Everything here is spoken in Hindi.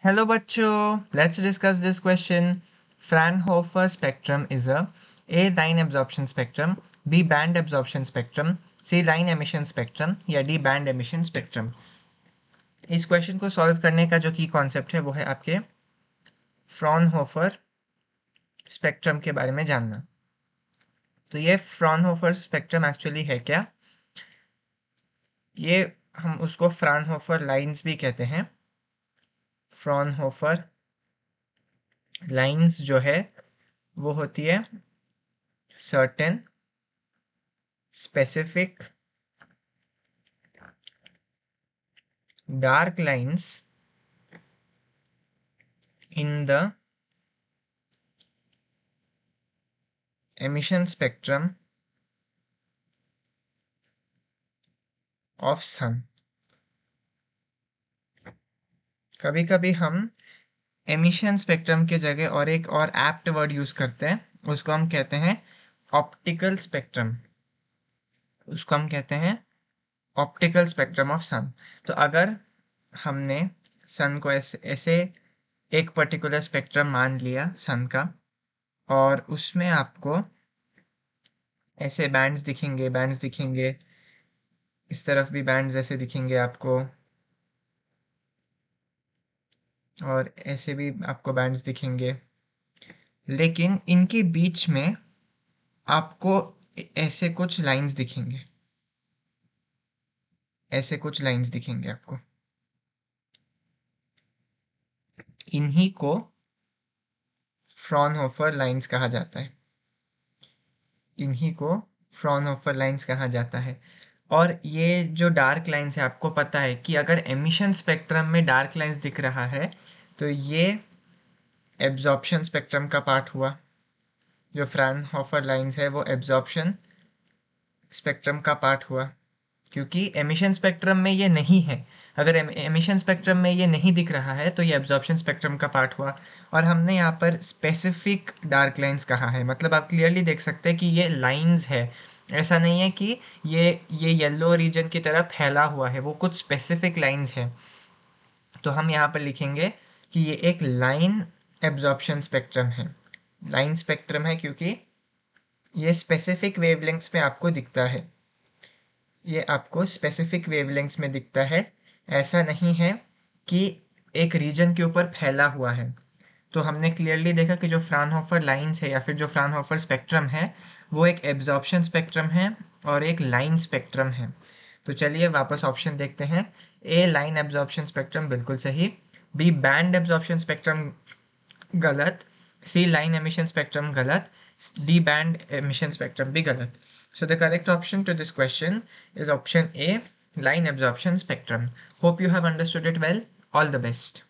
Hello bachcho, let's discuss this question. Fraunhofer spectrum is A line absorption spectrum, B band absorption spectrum, C line emission spectrum या D band emission spectrum. इस क्वेश्चन को सॉल्व करने का जो की कॉन्सेप्ट है वो है आपके फ्रॉनहोफर स्पेक्ट्रम के बारे में जानना। तो ये फ्रॉनहोफर स्पेक्ट्रम एक्चुअली है क्या? ये हम उसको फ्रॉनहोफर लाइंस भी कहते हैं। फ्रॉनहोफर लाइंस जो है वो होती है certain specific dark lines in the emission spectrum of sun। कभी कभी हम एमिशन स्पेक्ट्रम की जगह और एक और एप्ट वर्ड यूज करते हैं, उसको हम कहते हैं ऑप्टिकल स्पेक्ट्रम। उसको हम कहते हैं ऑप्टिकल स्पेक्ट्रम ऑफ सन। तो अगर हमने सन को ऐसे एक पर्टिकुलर स्पेक्ट्रम मान लिया सन का, और उसमें आपको ऐसे बैंड्स दिखेंगे, इस तरफ भी बैंड्स ऐसे दिखेंगे आपको, और ऐसे भी आपको बैंड्स दिखेंगे, लेकिन इनके बीच में आपको ऐसे कुछ लाइंस दिखेंगे, ऐसे कुछ लाइंस दिखेंगे आपको। इन्हीं को फ्रॉनहोफर लाइंस कहा जाता है। इन्हीं को फ्रॉनहोफर लाइंस कहा जाता है। और ये जो डार्क लाइंस है, आपको पता है कि अगर एमिशन स्पेक्ट्रम में डार्क लाइंस दिख रहा है तो ये एब्जॉर्प्शन स्पेक्ट्रम का पार्ट हुआ। जो फ्रॉनहोफर लाइंस है वो एब्जॉर्प्शन स्पेक्ट्रम का पार्ट हुआ, क्योंकि एमिशन स्पेक्ट्रम में ये नहीं है। अगर एमिशन स्पेक्ट्रम में ये नहीं दिख रहा है तो ये एब्जॉर्प्शन स्पेक्ट्रम का पार्ट हुआ। और हमने यहाँ पर स्पेसिफिक डार्क लाइंस कहा है, मतलब आप क्लियरली देख सकते हैं कि ये लाइंस है। ऐसा नहीं है कि ये येलो रीजन की तरफ फैला हुआ है, वो कुछ स्पेसिफिक लाइंस है। तो हम यहाँ पर लिखेंगे कि ये एक लाइन एब्जॉर्प्शन स्पेक्ट्रम है। लाइन स्पेक्ट्रम है क्योंकि ये स्पेसिफिक वेवलेंथ्स में आपको दिखता है। ये आपको स्पेसिफिक वेवलेंथ्स में दिखता है, ऐसा नहीं है कि एक रीजन के ऊपर फैला हुआ है। तो हमने क्लियरली देखा कि जो फ्राउनहोफर लाइंस है या फिर जो फ्राउनहोफर स्पेक्ट्रम है वो एक एब्जॉर्प्शन स्पेक्ट्रम है और एक लाइन स्पेक्ट्रम है। तो चलिए वापस ऑप्शन देखते हैं। ए लाइन एब्जॉर्प्शन स्पेक्ट्रम बिल्कुल सही, बी बैंड एब्जॉर्प्शन स्पेक्ट्रम गलत, सी लाइन एमिशन स्पेक्ट्रम गलत, डी बैंड एमिशन स्पेक्ट्रम भी गलत। So the correct option to this question is option A, line absorption spectrum. Hope you have understood it well. All the best.